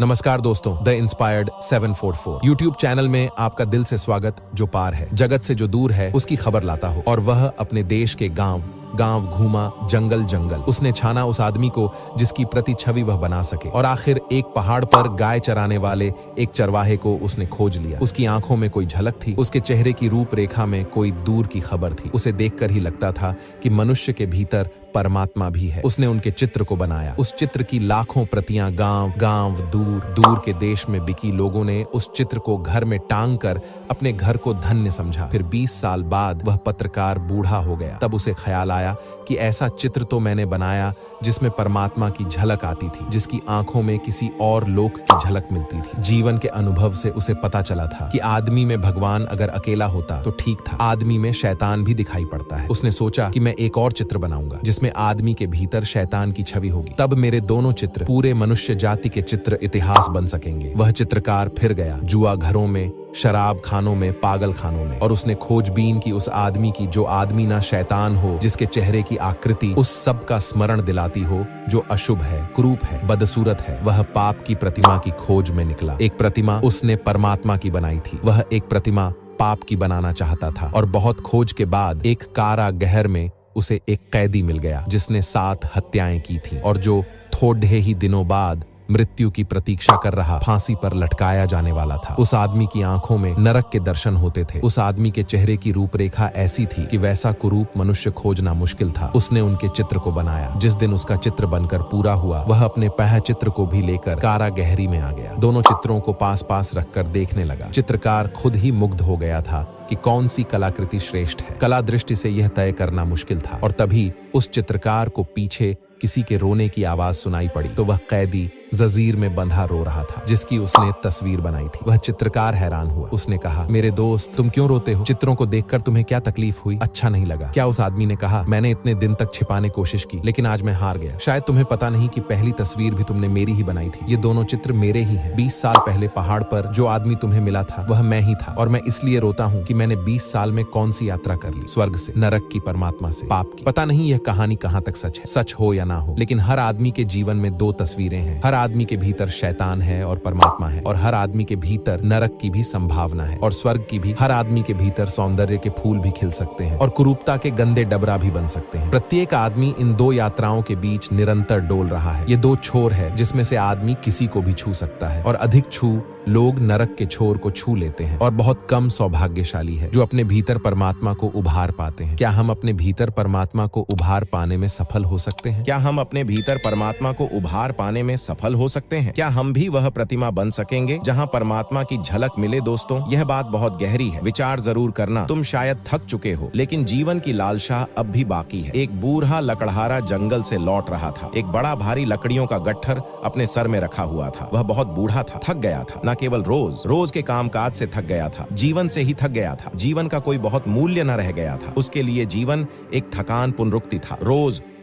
नमस्कार दोस्तों, the inspired 744 YouTube channel में आपका दिल से स्वागत। जो पार है, जगत से जो दूर है, उसकी खबर लाता हो। और वह अपने देश के गांव गांव घूमा, जंगल जंगल। उसने छाना उस आदमी को जिसकी प्रति छवि वह बना सके। और आखिर एक पहाड़ पर गाय चराने वाले एक चरवाहे को उसने खोज लिया। उसकी आंखों में कोई झलक थी, उसके चेहरे की रूपरेखा में कोई दूर की खबर थी। उसे देखकर ही लगता था कि मनुष्य के भीतर परमात्मा भी है। उसने उनके चित्र को बनाया। उस चित्र की लाखों प्रतियां गांव गांव दूर दूर के देश में बिकी। लोगों ने उस चित्र को घर में टांग कर अपने घर को धन्य समझा। फिर 20 साल बाद वह पत्रकार बूढ़ा हो गया। तब उसे ख्याल आया कि ऐसा चित्र तो मैंने बनाया जिसमें परमात्मा की झलक आती थी, जिसकी आंखों में किसी और लोक की झलक मिलती थी। जीवन के अनुभव से उसे पता चला था कि आदमी में भगवान अगर अकेला होता तो ठीक था, आदमी में शैतान भी दिखाई पड़ता है। उसने सोचा कि मैं एक और चित्र बनाऊंगा जिसमें आदमी के भीतर शैतान की छवि होगी। तब मेरे दोनों चित्र पूरे मनुष्य जाति के चित्र इतिहास बन सकेंगे। वह चित्रकार फिर गया जुआ घरों में, शराब खानों में, पागल खानों में, और उसने खोजबीन की उस आदमी की जो आदमी ना शैतान हो, जिसके चेहरे की आकृति उस सब का स्मरण दिलाती हो जो अशुभ है, कुरूप है, बदसूरत है। वह पाप की प्रतिमा की खोज में निकला। एक प्रतिमा उसने परमात्मा की बनाई थी, वह एक प्रतिमा पाप की बनाना चाहता था। और बहुत खोज के बाद एक कारागृह में उसे एक कैदी मिल गया जिसने 7 हत्याएं की थी और जो थोड़े ही दिनों बाद मृत्यु की प्रतीक्षा कर रहा, फांसी पर लटकाया जाने वाला था। उस आदमी की आंखों में नरक के दर्शन होते थे। उस आदमी के चेहरे की रूपरेखा ऐसी थी कि वैसा कुरूप मनुष्य खोजना मुश्किल था। उसने उनके चित्र को बनाया। जिस दिन उसका चित्र बनकर पूरा हुआ, वह अपने पह चित्र को भी लेकर कारागृह में आ गया। दोनों चित्रों को पास पास रखकर देखने लगा। चित्रकार खुद ही मुग्ध हो गया था कि कौन सी कलाकृति श्रेष्ठ है। कला दृष्टि से यह तय करना मुश्किल था। और तभी उस चित्रकार को पीछे किसी के रोने की आवाज सुनाई पड़ी तो वह कैदी जंजीर में बंधा रो रहा था जिसकी उसने तस्वीर बनाई थी। वह चित्रकार हैरान हुआ। उसने कहा, मेरे दोस्त, तुम क्यों रोते हो? चित्रों को देखकर तुम्हें क्या तकलीफ हुई? अच्छा नहीं लगा क्या? उस आदमी ने कहा, मैंने इतने दिन तक छिपाने कोशिश की लेकिन आज मैं हार गया। शायद तुम्हें पता नहीं कि पहली तस्वीर भी तुमने मेरी ही बनाई थी। ये दोनों चित्र मेरे ही हैं। 20 साल पहले पहाड़ पर जो आदमी तुम्हें मिला था वह मैं ही था। और मैं इसलिए रोता हूँ कि मैंने 20 साल में कौन सी यात्रा कर ली, स्वर्ग से, नरक की, परमात्मा से, पाप की। पता नहीं यह कहानी कहाँ तक सच है, सच हो या ना हो, लेकिन हर आदमी के जीवन में 2 तस्वीरें हैं। हर आदमी के भीतर शैतान है और परमात्मा है, और हर आदमी के भीतर नरक की भी संभावना है और स्वर्ग की भी। हर आदमी के भीतर सौंदर्य के फूल भी खिल सकते हैं और कुरूपता के गंदे डबरा भी बन सकते हैं। प्रत्येक आदमी इन 2 यात्राओं के बीच निरंतर डोल रहा है। ये 2 छोर है जिसमें से आदमी किसी को भी छू सकता है, और अधिक छू लोग नरक के छोर को छू लेते हैं। और बहुत कम सौभाग्यशाली है जो अपने भीतर परमात्मा को उभार पाते हैं। क्या हम अपने भीतर परमात्मा को उभार पाने में सफल हो सकते हैं? क्या हम अपने भीतर परमात्मा को उभार पाने में सफल हो सकते हैं? क्या हम भी वह प्रतिमा बन सकेंगे जहां परमात्मा की झलक मिले? दोस्तों, यह बात बहुत गहरी है। विचार जरूर करना। तुम शायद थक चुके हो लेकिन जीवन की लालसा अब भी बाकी है। एक बूढ़ा लकड़हारा जंगल से लौट रहा था। एक बड़ा भारी लकड़ियों का गट्ठर अपने सर में रखा हुआ था। वह बहुत बूढ़ा था, थक गया था। न केवल रोज के कामकाज से थक गया था, जीवन से ही थक गया था। जीवन का कोई बहुत मूल्य न रह गया था। उसके लिए जीवन एक थकान पुनरुक्ति था।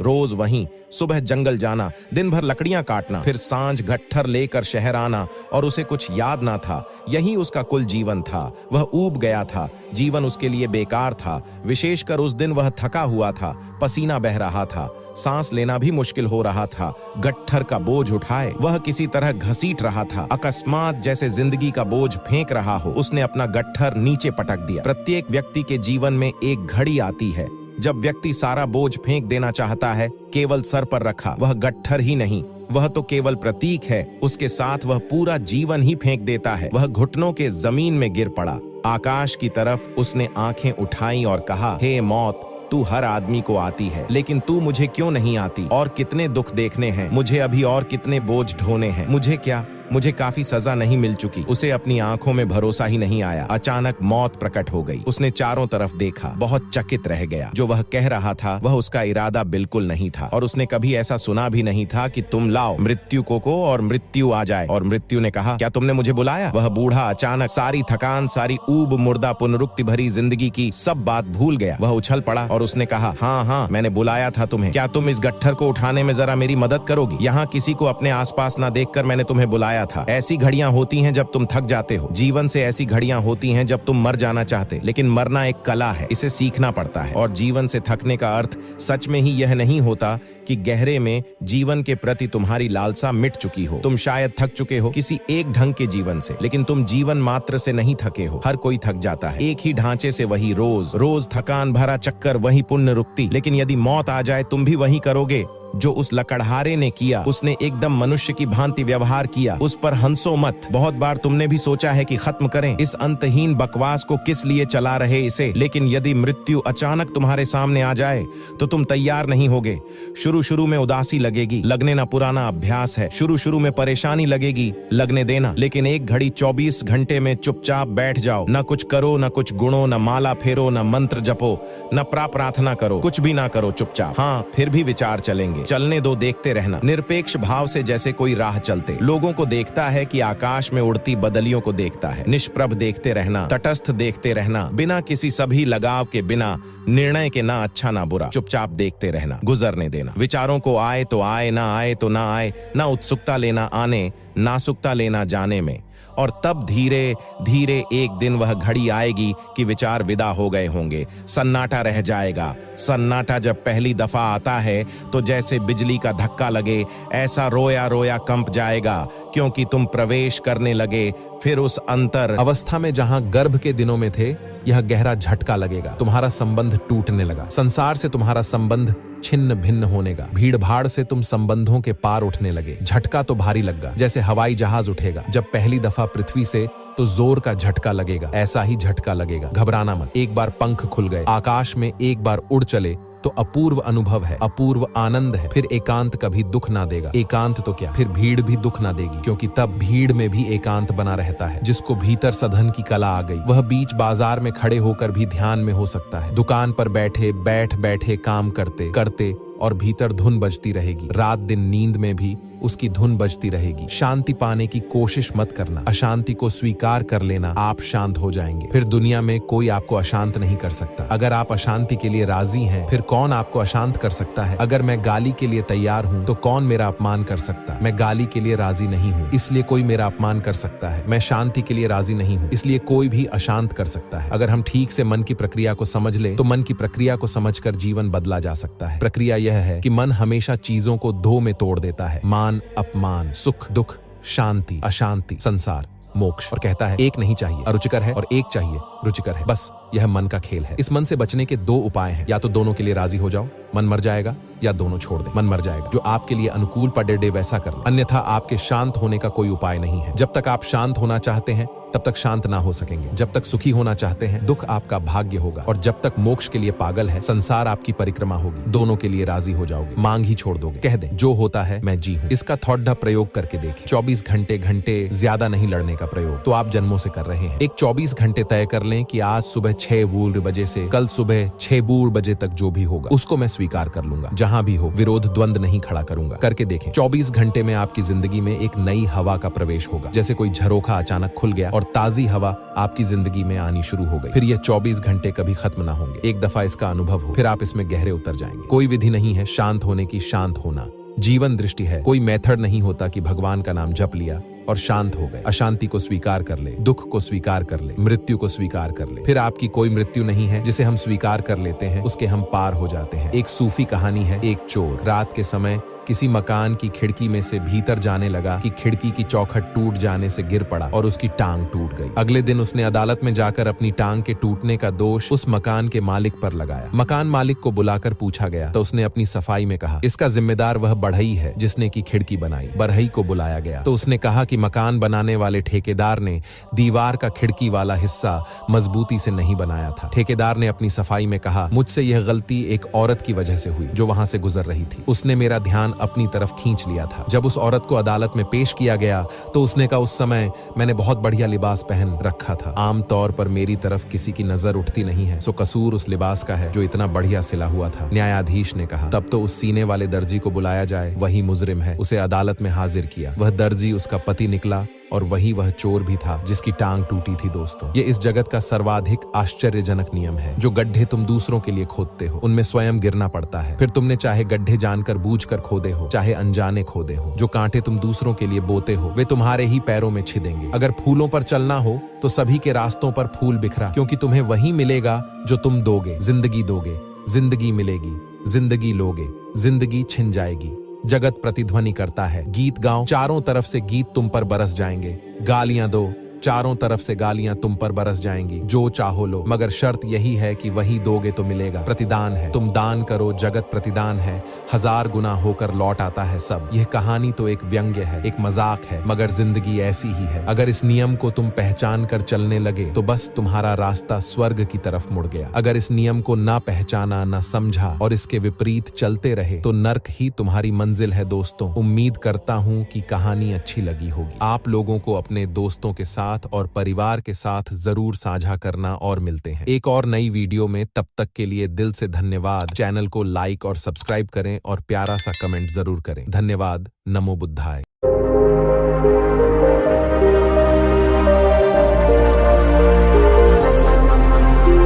रोज वहीं सुबह जंगल जाना, दिन भर लकड़ियां काटना, फिर सांझ गट्ठर लेकर शहर आना, और उसे कुछ याद ना था। यही उसका कुल जीवन था। वह ऊब गया था। जीवन उसके लिए बेकार था। विशेषकर उस दिन वह थका हुआ था, पसीना बह रहा था, सांस लेना भी मुश्किल हो रहा था। गट्ठर का बोझ उठाए वह किसी तरह घसीट रहा था, अकस्मात जैसे जिंदगी का बोझ फेंक रहा हो। उसने अपना गट्ठर नीचे पटक दिया। प्रत्येक व्यक्ति के जीवन में एक घड़ी आती है जब व्यक्ति सारा बोझ फेंक देना चाहता है। केवल सर पर रखा वह गट्ठर ही नहीं, वह तो केवल प्रतीक है। उसके साथ वह पूरा जीवन ही फेंक देता है। वह घुटनों के जमीन में गिर पड़ा। आकाश की तरफ उसने आंखें उठाई और कहा, हे मौत, तू हर आदमी को आती है, लेकिन तू मुझे क्यों नहीं आती? और कितने दुख देखने हैं मुझे अभी, और कितने बोझ ढोने हैं मुझे। क्या मुझे काफी सजा नहीं मिल चुकी? उसे अपनी आंखों में भरोसा ही नहीं आया। अचानक मौत प्रकट हो गई। उसने चारों तरफ देखा, बहुत चकित रह गया। जो वह कह रहा था वह उसका इरादा बिल्कुल नहीं था, और उसने कभी ऐसा सुना भी नहीं था कि तुम लाओ मृत्यु को और मृत्यु आ जाए। और मृत्यु ने कहा, क्या तुमने मुझे बुलाया? वह बूढ़ा अचानक सारी थकान, सारी ऊब, मुर्दा, पुनरुक्ति भरी जिंदगी की सब बात भूल गया। वह उछल पड़ा और उसने कहा, हाँ, मैंने बुलाया था तुम्हें। क्या तुम इस गट्ठर को उठाने में जरा मेरी मदद करोगी? यहाँ किसी को अपने आसपास न देखकर मैंने तुम्हें बुलाया बताया था। ऐसी घड़ियां होती हैं जब तुम थक जाते हो। जीवन से ऐसी घड़ियां होती हैं जब तुम मर जाना चाहते, लेकिन मरना एक कला है, इसे सीखना पड़ता है। और जीवन से थकने का अर्थ सच में ही यह नहीं होता कि गहरे में जीवन के प्रति तुम्हारी लालसा मिट चुकी हो। तुम शायद थक चुके हो किसी एक ढंग के जीवन से, लेकिन तुम जीवन मात्र से नहीं थके हो। हर कोई थक जाता है, एक ही ढांचे से वही रोज रोज थकान भरा चक्कर, वही पुण्य रुकती। लेकिन यदि मौत आ जाए तुम भी वही करोगे जो उस लकड़हारे ने किया। उसने एकदम मनुष्य की भांति व्यवहार किया। उस पर हंसो मत। बहुत बार तुमने भी सोचा है कि खत्म करें इस अंतहीन बकवास को, किस लिए चला रहे इसे। लेकिन यदि मृत्यु अचानक तुम्हारे सामने आ जाए तो तुम तैयार नहीं होगे। शुरू शुरू में उदासी लगेगी, लगने ना पुराना अभ्यास है। शुरू शुरू में परेशानी लगेगी, लगने देना। लेकिन एक घड़ी 24 घंटे में चुपचाप बैठ जाओ। न कुछ करो, न कुछ गुणो, न माला फेरो, न मंत्र जपो, न प्रार्थना करो, कुछ भी ना करो, चुपचाप। हाँ, फिर भी विचार चलेंगे। चलने दो, देखते रहना निरपेक्ष भाव से, जैसे कोई राह चलते। लोगों को देखता है कि आकाश में उड़ती बदलियों को देखता है। निष्प्रभ देखते रहना, तटस्थ देखते रहना, बिना किसी सभी लगाव के, बिना निर्णय के, ना अच्छा ना बुरा, चुपचाप देखते रहना, गुजरने देना। विचारों को आए तो आए, ना आए तो ना आए, ना उत्सुकता लेना आने, नासुकता लेना जाने में। और तब धीरे धीरे एक दिन वह घड़ी आएगी कि विचार विदा हो गए होंगे, सन्नाटा रह जाएगा। सन्नाटा जब पहली दफा आता है तो जैसे बिजली का धक्का लगे, ऐसा रोया रोया कंप जाएगा, क्योंकि तुम प्रवेश करने लगे फिर उस अंतर अवस्था में जहां गर्भ के दिनों में थे। यह गहरा झटका लगेगा, तुम्हारा संबंध टूटने लगा। संसार से तुम्हारा संबंध छिन्न भिन्न होने का। भीड़ भाड़ से तुम संबंधों के पार उठने लगे। झटका तो भारी लगा, जैसे हवाई जहाज उठेगा जब पहली दफा पृथ्वी से, तो जोर का झटका लगेगा। ऐसा ही झटका लगेगा। घबराना मत। एक बार पंख खुल गए, आकाश में एक बार उड़ चले तो अपूर्व अनुभव है, अपूर्व आनंद है। फिर एकांत कभी दुख ना देगा। एकांत तो क्या, फिर भीड़ भी दुख ना देगी, क्योंकि तब भीड़ में भी एकांत बना रहता है। जिसको भीतर सधन की कला आ गई, वह बीच बाजार में खड़े होकर भी ध्यान में हो सकता है। दुकान पर बैठे बैठे काम करते करते और भीतर धुन बजती रहेगी। रात दिन नींद में भी उसकी धुन बजती रहेगी। शांति पाने की कोशिश मत करना, अशांति को स्वीकार कर लेना, आप शांत हो जाएंगे। फिर दुनिया में कोई आपको अशांत नहीं कर सकता। अगर आप अशांति के लिए राजी हैं, फिर कौन आपको अशांत कर सकता है। अगर मैं गाली के लिए तैयार हूँ तो कौन मेरा अपमान कर सकता है। मैं गाली के लिए राजी नहीं हूँ, इसलिए कोई मेरा अपमान कर सकता है। मैं शांति के लिए राजी नहीं हूँ, इसलिए कोई भी अशांत कर सकता है। अगर हम ठीक से मन की प्रक्रिया को समझ ले तो मन की प्रक्रिया को समझकर जीवन बदला जा सकता है। प्रक्रिया यह है कि मन हमेशा चीजों को दो में तोड़ देता है, मान अपमान, सुख दुख, शांति अशांति, संसार मोक्ष, और कहता है एक नहीं चाहिए अरुचिकर है और एक चाहिए रुचिकर है। बस यह मन का खेल है। इस मन से बचने के दो उपाय हैं, या तो दोनों के लिए राजी हो जाओ, मन मर जाएगा, या दोनों छोड़ दे, मन मर जाएगा। जो आपके लिए अनुकूल पड़े वैसा कर लो, अन्यथा आपके शांत होने का कोई उपाय नहीं है। जब तक आप शांत होना चाहते हैं तब तक शांत ना हो सकेंगे। जब तक सुखी होना चाहते हैं दुख आपका भाग्य होगा, और जब तक मोक्ष के लिए पागल है संसार आपकी परिक्रमा होगी। दोनों के लिए राजी हो जाओगे, मांग ही छोड़ दोगे। कह दे जो होता है मैं जी हूँ। इसका थोड़ा प्रयोग करके देखिए। 24 घंटे ज्यादा नहीं लड़ने का प्रयोग तो आप जन्मों से कर रहे हैं। एक 24 घंटे तय कर लें कि आज सुबह 6 बजे से कल सुबह 6 बजे तक जो भी होगा उसको मैं स्वीकार कर लूंगा। जहां भी हो विरोध द्वंद नहीं खड़ा करूंगा। करके देखें। 24 घंटे में आपकी जिंदगी में एक नई हवा का प्रवेश होगा। जैसे कोई झरोखा अचानक खुल गया और ताजी हवा आपकी जिंदगी में आनी शुरू हो गई। फिर ये 24 घंटे कभी खत्म ना होंगे। एक दफा इसका अनुभव हो, फिर आप इसमें गहरे उतर जाएंगे। कोई विधि नहीं है शांत होने की, शांत होना जीवन दृष्टि है। कोई मेथड नहीं होता कि भगवान का नाम जप लिया और शांत हो गए। अशांति को स्वीकार कर ले, दुख को स्वीकार कर ले, मृत्यु को स्वीकार कर ले। फिर आपकी कोई मृत्यु नहीं है जिसे हम स्वीकार कर लेते हैं, उसके हम पार हो जाते हैं। एक सूफी कहानी है। एक चोर रात के समय किसी मकान की खिड़की में से भीतर जाने लगा कि खिड़की की चौखट टूट जाने से गिर पड़ा और उसकी टांग टूट गई। अगले दिन उसने अदालत में जाकर अपनी टांग के टूटने का दोष उस मकान के मालिक पर लगाया। मकान मालिक को बुलाकर पूछा गया तो उसने अपनी सफाई में कहा इसका जिम्मेदार वह बढ़ई है जिसने की खिड़की बनाई। बढ़ई को बुलाया गया तो उसने कहा कि मकान बनाने वाले ठेकेदार ने दीवार का खिड़की वाला हिस्सा मजबूती से नहीं बनाया था। ठेकेदार ने अपनी सफाई में कहा मुझसे यह गलती एक औरत की वजह से हुई जो वहां से गुजर रही थी। उसने मेरा ध्यान अपनी तरफ खींच लिया था। जब उस औरत को अदालत में पेश किया गया तो उसने कहा उस समय मैंने बहुत बढ़िया लिबास पहन रखा था। आमतौर पर मेरी तरफ किसी की नजर उठती नहीं है, सो कसूर उस लिबास का है जो इतना बढ़िया सिला हुआ था। न्यायाधीश ने कहा तब तो उस सीने वाले दर्जी को बुलाया जाए, वही मुजरिम है। उसे अदालत में हाजिर किया। वह दर्जी उसका पति निकला और वही वह चोर भी था जिसकी टांग टूटी थी दोस्तों। ये इस जगत का सर्वाधिक आश्चर्यजनक नियम है। जो गड्ढे तुम दूसरों के लिए खोदते हो उनमें स्वयं गिरना पड़ता है, फिर तुमने चाहे गड्ढे जानकर बूझकर खोदे हो चाहे अनजाने खोदे हो। जो कांटे तुम दूसरों के लिए बोते हो वे तुम्हारे ही पैरों में छिदेंगे। अगर फूलों पर चलना हो तो सभी के रास्तों पर फूल बिखरा, क्योंकि तुम्हें वही मिलेगा जो तुम दोगे। जिंदगी दोगे, जिंदगी मिलेगी, जिंदगी लोगे, जिंदगी छिन जाएगी। जगत प्रतिध्वनि करता है, गीत गाओ, चारों तरफ से गीत तुम पर बरस जाएंगे। गालियां दो, चारों तरफ से गालियां तुम पर बरस जाएंगी। जो चाहो लो, मगर शर्त यही है कि वही दोगे तो मिलेगा। प्रतिदान है, तुम दान करो, जगत प्रतिदान है, 1000 गुना होकर लौट आता है सब। यह कहानी तो एक व्यंग्य है, एक मजाक है, मगर जिंदगी ऐसी ही है। अगर इस नियम को तुम पहचान कर चलने लगे तो बस तुम्हारा रास्ता स्वर्ग की तरफ मुड़ गया। अगर इस नियम को ना पहचाना, ना समझा और इसके विपरीत चलते रहे तो नर्क ही तुम्हारी मंजिल है दोस्तों। उम्मीद करता हूँ कि कहानी अच्छी लगी होगी। आप लोगों को अपने दोस्तों के साथ और परिवार के साथ जरूर साझा करना और मिलते हैं एक और नई वीडियो में। तब तक के लिए दिल से धन्यवाद। चैनल को लाइक और सब्सक्राइब करें और प्यारा सा कमेंट जरूर करें। धन्यवाद। नमो बुद्धाय।